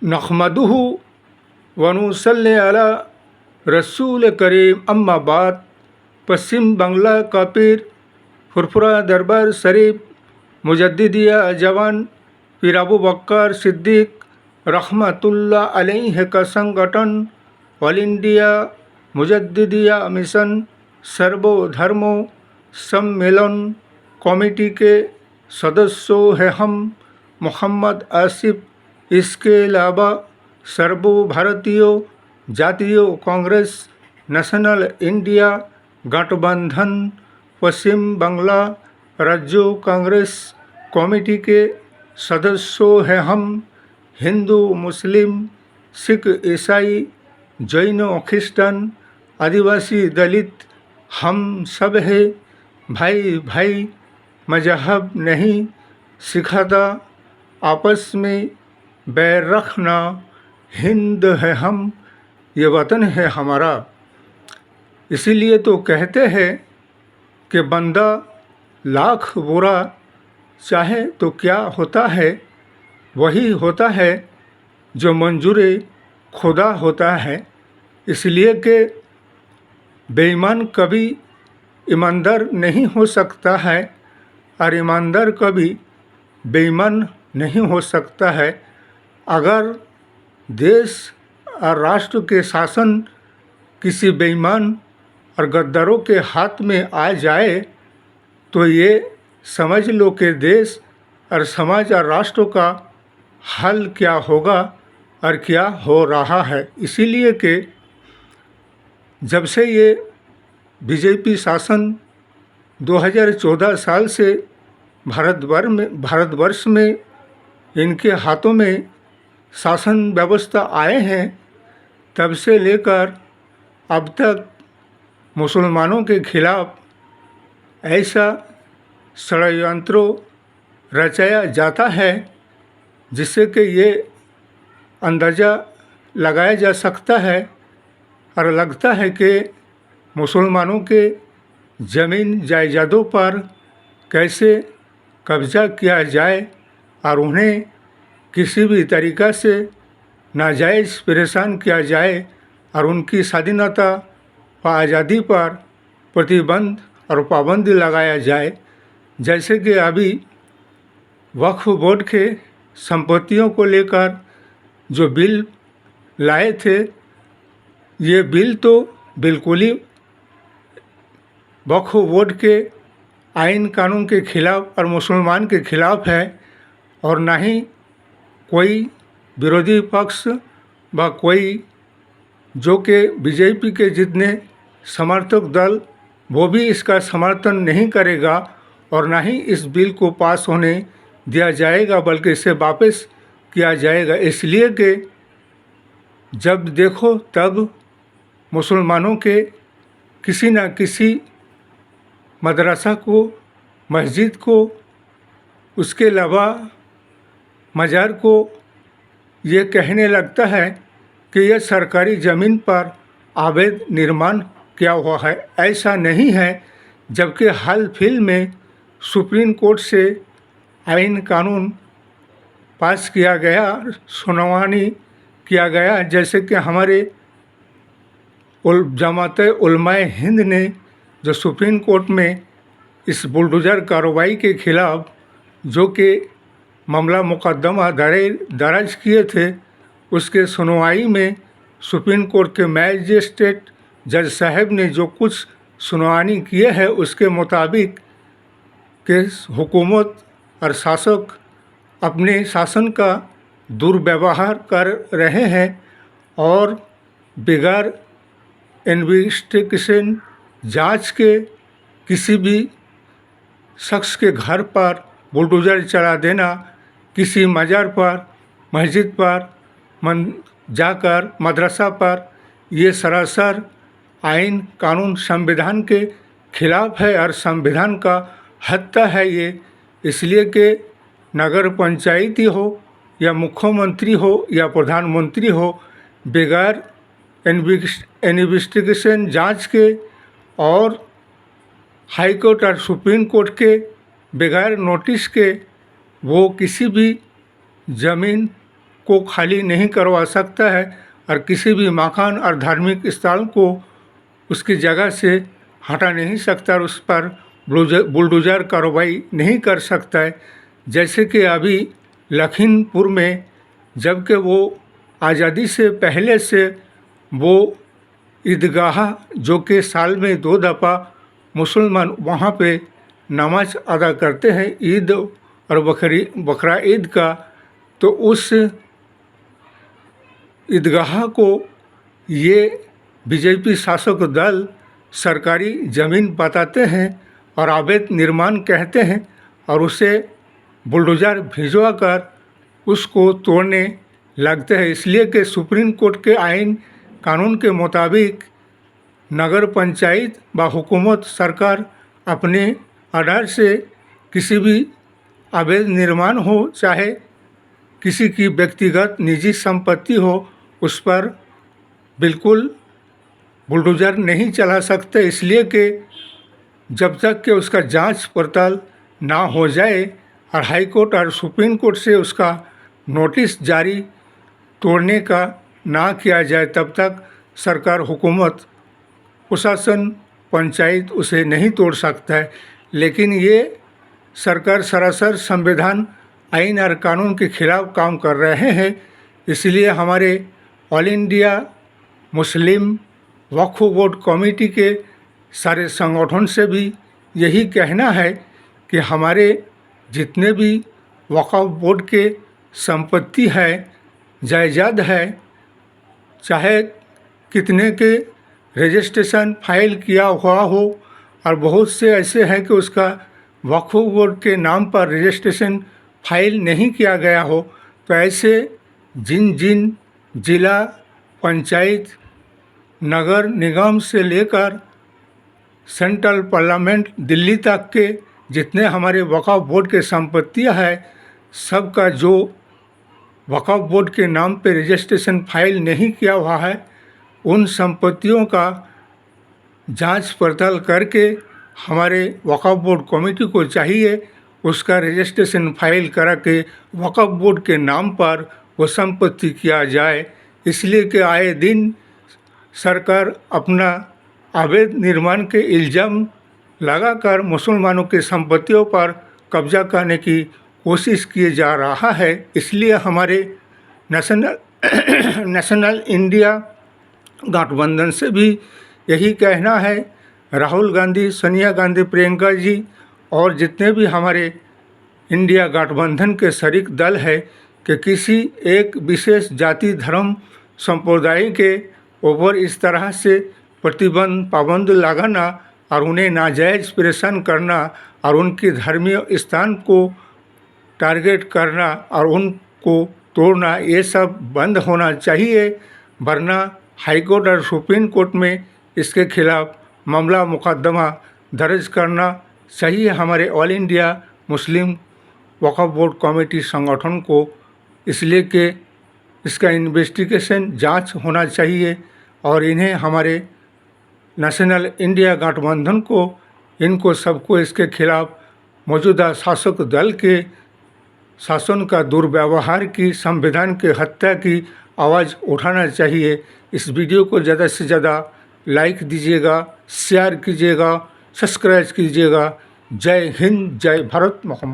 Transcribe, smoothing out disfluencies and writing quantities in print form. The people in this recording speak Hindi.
नहमदुहु व नुसल्ली अला रसूल करीम अम्मा बाद। पश्चिम बांग्ला का पीर फुरफुरा दरबार शरीफ मुजद्दिदिया जवान पीर अबू बकर सिद्दीक रहमतुल्लाह अलैह का संगठन ऑल इंडिया मुजद्दिदिया मिशन सर्वधर्मों सम्मेलन कमेटी के सदस्यों हैं हम। मोहम्मद आसिफ, इसके अलावा सर्व भारतीय जातीय कांग्रेस नेशनल इंडिया गठबंधन पश्चिम बांग्ला राज्य कांग्रेस कमेटी के सदस्यों हैं हम। हिंदू, मुस्लिम, सिख, ईसाई, जैन, ख्रिस्टन, आदिवासी, दलित हम सब है भाई भाई। मजहब नहीं सिखाता आपस में बैर रखना। हिंद है हम, ये वतन है हमारा। इसीलिए तो कहते हैं कि बंदा लाख बुरा चाहे तो क्या होता है, वही होता है जो मंजूर खुदा होता है। इसलिए कि बेईमान कभी ईमानदार नहीं हो सकता है और ईमानदार कभी बेईमान नहीं हो सकता है। अगर देश और राष्ट्र के शासन किसी बेईमान और गद्दारों के हाथ में आ जाए तो ये समझ लो कि देश और समाज और राष्ट्र का हाल क्या होगा और क्या हो रहा है। इसीलिए कि जब से ये बीजेपी शासन 2014 साल से भारतवर्ष में इनके हाथों में शासन व्यवस्था आए हैं, तब से लेकर अब तक मुसलमानों के खिलाफ ऐसा षड्यंत्र रचाया जाता है जिससे कि ये अंदाज़ा लगाया जा सकता है और लगता है कि मुसलमानों के ज़मीन जायदादों पर कैसे कब्ज़ा किया जाए और उन्हें किसी भी तरीक़ा से नाजायज़ परेशान किया जाए और उनकी स्वाधीनता व आज़ादी पर प्रतिबंध और पाबंदी लगाया जाए। जैसे कि अभी वक्फ बोर्ड के संपत्तियों को लेकर जो बिल लाए थे, ये बिल तो बिल्कुल ही वक्फ बोर्ड के आइन कानून के खिलाफ और मुसलमान के खिलाफ है और ना ही कोई विरोधी पक्ष व कोई जो कि बीजेपी के जितने समर्थक दल वो भी इसका समर्थन नहीं करेगा और ना ही इस बिल को पास होने दिया जाएगा, बल्कि इसे वापस किया जाएगा। इसलिए कि जब देखो तब मुसलमानों के किसी न किसी मदरसा को, मस्जिद को, उसके अलावा मज़ार को ये कहने लगता है कि यह सरकारी ज़मीन पर अवैध निर्माण किया हुआ है। ऐसा नहीं है, जबकि हाल फिल में सुप्रीम कोर्ट से आइन कानून पास किया गया, सुनवाई किया गया। जैसे कि हमारे जमात उलमाए हिंद ने जो सुप्रीम कोर्ट में इस बुलडोज़र कार्रवाई के खिलाफ जो कि मामला मुकदमा दर्ज किए थे, उसके सुनवाई में सुप्रीम कोर्ट के मैजिस्ट्रेट जज साहब ने जो कुछ सुनवाई किए हैं उसके मुताबिक कि हुकूमत और शासक अपने शासन का दुर्व्यवहार कर रहे हैं और बगैर इन्वेस्टिगेशन जांच के किसी भी शख्स के घर पर बुलडोज़र चला देना, किसी मज़ार पर, मस्जिद पर जाकर, मदरसा पर, ये सरासर आइन कानून संविधान के खिलाफ है और संविधान का हत्या है ये। इसलिए कि नगर पंचायती हो या मुख्यमंत्री हो या प्रधानमंत्री हो, बगैर इन्वेस्टिगेशन जांच के और हाई कोर्ट और सुप्रीम कोर्ट के बगैर नोटिस के वो किसी भी ज़मीन को खाली नहीं करवा सकता है और किसी भी मकान और धार्मिक स्थल को उसकी जगह से हटा नहीं सकता और उस पर बुलडोज़र कार्रवाई नहीं कर सकता है। जैसे कि अभी लखीमपुर में जबकि वो आज़ादी से पहले से वो ईदगाह जो कि साल में 2 दफ़ा मुसलमान वहाँ पे नमाज अदा करते हैं ईद और बकरा ईद का, तो उस ईदगाह को ये बीजेपी शासक दल सरकारी ज़मीन बताते हैं और अवैध निर्माण कहते हैं और उसे बुलडोज़र भिजवा कर उसको तोड़ने लगते हैं। इसलिए कि सुप्रीम कोर्ट के आईन कानून के मुताबिक नगर पंचायत व हुकूमत सरकार अपने आधार से किसी भी अवैध निर्माण हो चाहे किसी की व्यक्तिगत निजी संपत्ति हो उस पर बिल्कुल बुलडोज़र नहीं चला सकते। इसलिए कि जब तक कि उसका जांच पड़ताल ना हो जाए और हाई कोर्ट और सुप्रीम कोर्ट से उसका नोटिस जारी तोड़ने का ना किया जाए तब तक सरकार, हुकूमत, प्रशासन, पंचायत उसे नहीं तोड़ सकता है। लेकिन ये सरकार सरासर संविधान, आइन और कानून के खिलाफ काम कर रहे हैं। इसलिए हमारे ऑल इंडिया मुस्लिम वक्फ बोर्ड कमेटी के सारे संगठन से भी यही कहना है कि हमारे जितने भी वक्फ बोर्ड के संपत्ति है, जायदाद है, चाहे कितने के रजिस्ट्रेशन फाइल किया हुआ हो और बहुत से ऐसे हैं कि उसका वक्फ बोर्ड के नाम पर रजिस्ट्रेशन फाइल नहीं किया गया हो, तो ऐसे जिन जिन जिला पंचायत, नगर निगम से लेकर सेंट्रल पार्लियामेंट दिल्ली तक के जितने हमारे वक्फ बोर्ड के संपत्तियां है, सबका जो वक्फ बोर्ड के नाम पे रजिस्ट्रेशन फाइल नहीं किया हुआ है, उन संपत्तियों का जांच पड़ताल करके हमारे वक्फ बोर्ड कमेटी को चाहिए उसका रजिस्ट्रेशन फाइल करा के वक्फ बोर्ड के नाम पर वो संपत्ति किया जाए। इसलिए कि आए दिन सरकार अपना अवैध निर्माण के इल्ज़ाम लगाकर मुसलमानों के संपत्तियों पर कब्जा करने की कोशिश किए जा रहा है। इसलिए हमारे नेशनल इंडिया गठबंधन से भी यही कहना है, राहुल गांधी, सोनिया गांधी, प्रियंका जी और जितने भी हमारे इंडिया गठबंधन के शरीक दल है कि किसी एक विशेष जाति, धर्म, संप्रदाय के ऊपर इस तरह से प्रतिबंध, पाबंद लगाना और उन्हें नाजायज़ परेशान करना और उनके धर्मीय स्थान को टारगेट करना और उनको तोड़ना, ये सब बंद होना चाहिए। वरना हाई कोर्ट और सुप्रीम कोर्ट में इसके खिलाफ मामला मुकदमा दर्ज करना चाहिए हमारे ऑल इंडिया मुस्लिम वक्फ बोर्ड कमेटी संगठन को। इसलिए कि इसका इन्वेस्टिगेशन जांच होना चाहिए और इन्हें हमारे नेशनल इंडिया गठबंधन को, इनको सबको इसके खिलाफ मौजूदा शासक दल के शासन का दुर्व्यवहार की, संविधान के हत्या की आवाज़ उठाना चाहिए। इस वीडियो को ज़्यादा से ज़्यादा लाइक दीजिएगा, शेयर कीजिएगा, सब्सक्राइब कीजिएगा। जय हिंद, जय भारत। मोहम्मद।